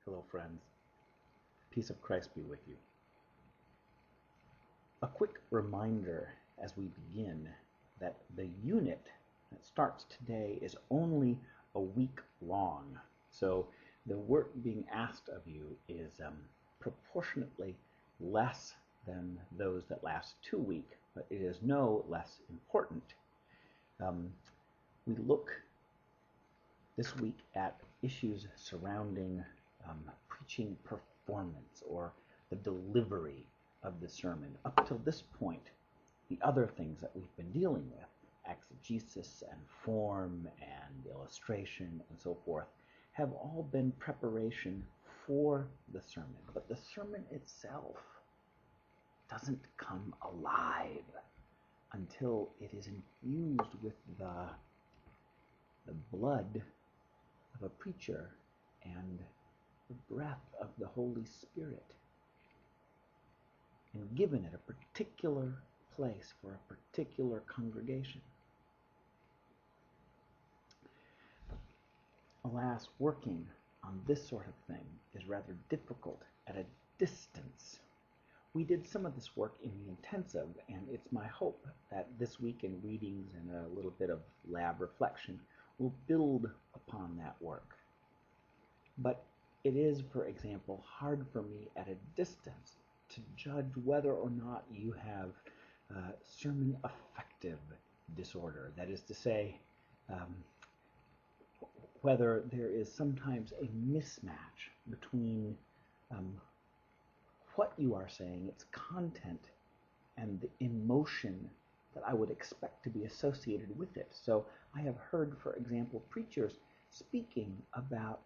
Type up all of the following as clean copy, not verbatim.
Hello, friends. Peace of Christ be with you. A quick reminder as we begin that the unit that starts today is only a week long. So the work being asked of you is proportionately less than those that last 2 weeks, but it is no less important. We look this week at issues surrounding preaching performance or the delivery of the sermon. Up till this point, the other things that we've been dealing with, exegesis and form and illustration and so forth, have all been preparation for the sermon. But the sermon itself doesn't come alive until it is infused with the blood of a preacher and the breath of the Holy Spirit, and given it a particular place for a particular congregation. Alas, working on this sort of thing is rather difficult at a distance. We did some of this work in the intensive, and it's my hope that this week in readings and a little bit of lab reflection will build upon that work. But it is, for example, hard for me at a distance to judge whether or not you have sermon affective disorder. That is to say, whether there is sometimes a mismatch between what you are saying, its content, and the emotion that I would expect to be associated with it. So I have heard, for example, preachers speaking about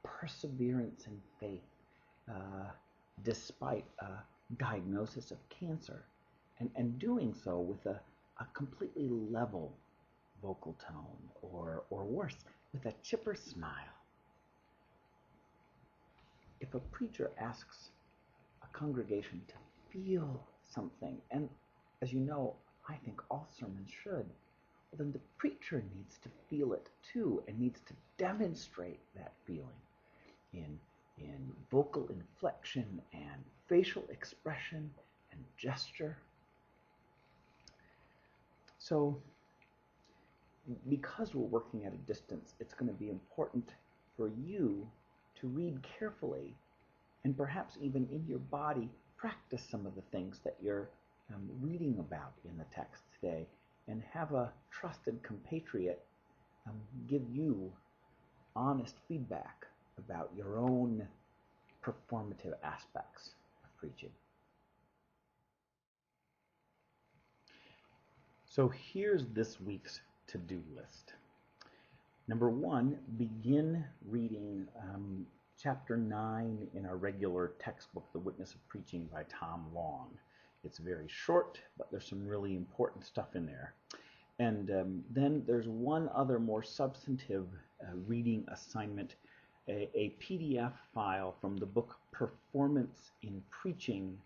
perseverance in faith despite a diagnosis of cancer, and doing so with a completely level vocal tone, or worse, with a chipper smile. If a preacher asks a congregation to feel something, and as you know, I think all sermons should, well, then the preacher needs to feel it too, and needs to demonstrate that feeling in vocal inflection and facial expression and gesture. So because we're working at a distance, it's going to be important for you to read carefully, and perhaps even in your body practice some of the things that you're reading about in the text today, and have a trusted compatriot give you honest feedback about your own performative aspects of preaching. So here's this week's to-do list. Number 1, begin reading chapter 9 in our regular textbook, The Witness of Preaching by Tom Long. It's very short, but there's some really important stuff in there. And then there's one other more substantive reading assignment, a PDF file from the book Performance in Preaching,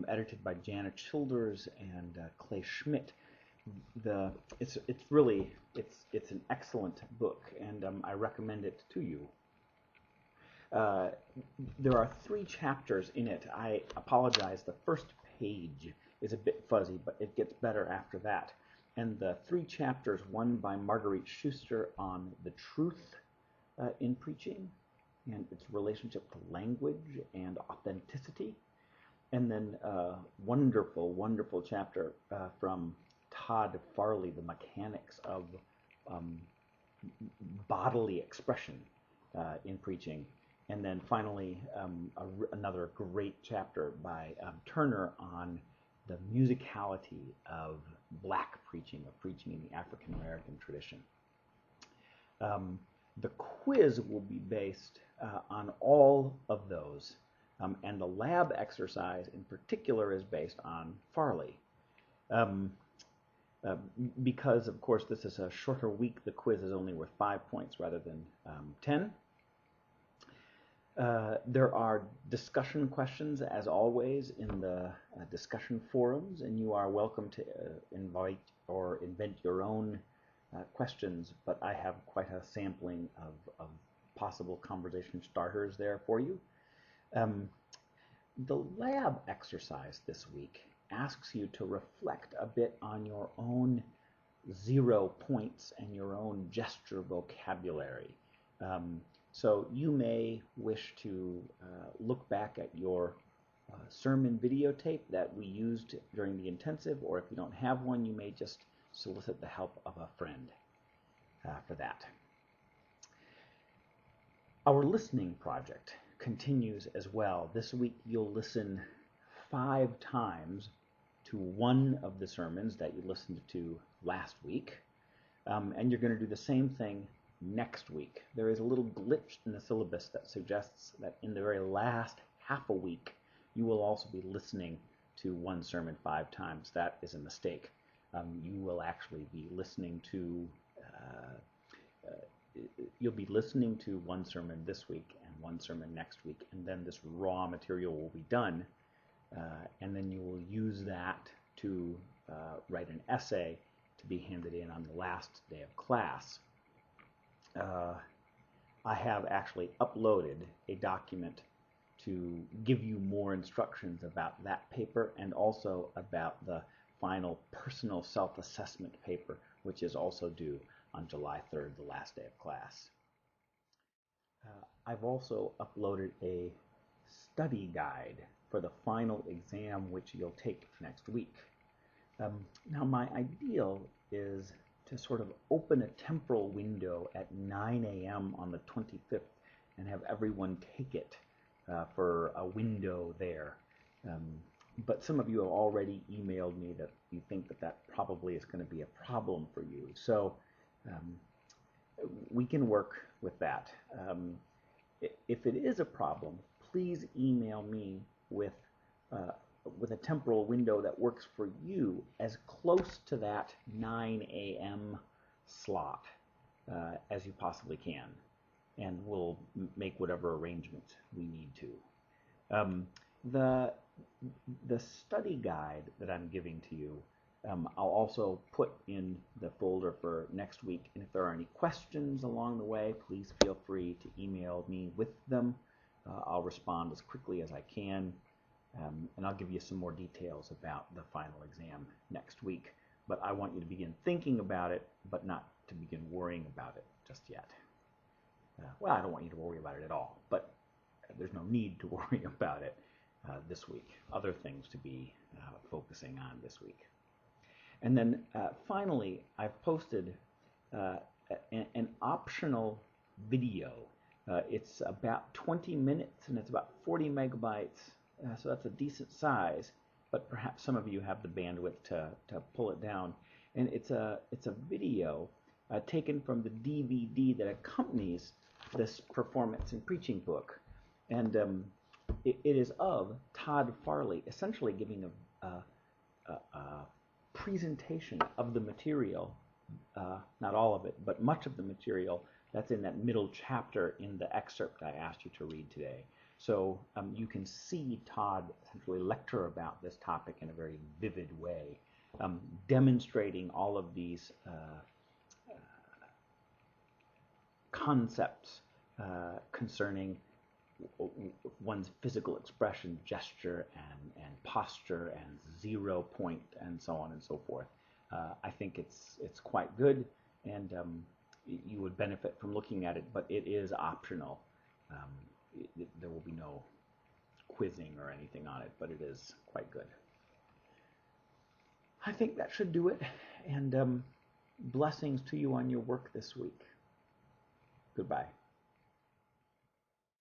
edited by Jana Childers and Clay Schmidt. It's an excellent book, and I recommend it to you. There are 3 chapters in it. I apologize, the first page is a bit fuzzy, but it gets better after that. And the 3 chapters, one by Marguerite Schuster on the truth in preaching and its relationship to language and authenticity, and then a wonderful, wonderful chapter from Todd Farley, The Mechanics of Bodily Expression in Preaching. And then finally, another great chapter by Turner on the musicality of black preaching, of preaching in the African American tradition. The quiz will be based on all of those, and the lab exercise in particular is based on Farley. Because, of course, this is a shorter week, the quiz is only worth 5 points rather than 10. There are discussion questions, as always, in the discussion forums, and you are welcome to invite or invent your own questions, but I have quite a sampling of possible conversation starters there for you. The lab exercise this week asks you to reflect a bit on your own 0 points and your own gesture vocabulary. So you may wish to look back at your sermon videotape that we used during the intensive, or if you don't have one, you may just solicit the help of a friend for that. Our listening project continues as well. This week you'll listen 5 times to one of the sermons that you listened to last week, and you're going to do the same thing next week. There is a little glitch in the syllabus that suggests that in the very last half a week you will also be listening to one sermon 5 times. That is a mistake. You will actually be listening to you'll be listening to one sermon this week and one sermon next week, and then this raw material will be done, and then you will use that to write an essay to be handed in on the last day of class. I have actually uploaded a document to give you more instructions about that paper and also about the final personal self-assessment paper, which is also due on July 3rd, the last day of class. I've also uploaded a study guide for the final exam, which you'll take next week. Now, my ideal is to sort of open a temporal window at 9 a.m. on the 25th and have everyone take it for a window there. But some of you have already emailed me that you think that that probably is going to be a problem for you. So we can work with that. If it is a problem, please email me with a temporal window that works for you as close to that 9 a.m. slot as you possibly can, and we'll make whatever arrangements we need to. The study guide that I'm giving to you, I'll also put in the folder for next week, and if there are any questions along the way, please feel free to email me with them. I'll respond as quickly as I can, and I'll give you some more details about the final exam next week. But I want you to begin thinking about it, but not to begin worrying about it just yet. Well, I don't want you to worry about it at all, but there's no need to worry about it this week. Other things to be focusing on this week. And then finally, I've posted an optional video. It's about 20 minutes and it's about 40 megabytes, so that's a decent size, but perhaps some of you have the bandwidth to pull it down. And it's a video taken from the DVD that accompanies this performance and preaching book. And it is of Todd Farley, essentially giving a presentation of the material, not all of it, but much of the material that's in that middle chapter in the excerpt I asked you to read today. So you can see Todd essentially lecture about this topic in a very vivid way, demonstrating all of these concepts concerning one's physical expression, gesture, and posture, and 0 point, and so on and so forth. I think it's quite good, and you would benefit from looking at it, but it is optional. There will be no quizzing or anything on it, but it is quite good. I think that should do it, and blessings to you on your work this week. Goodbye.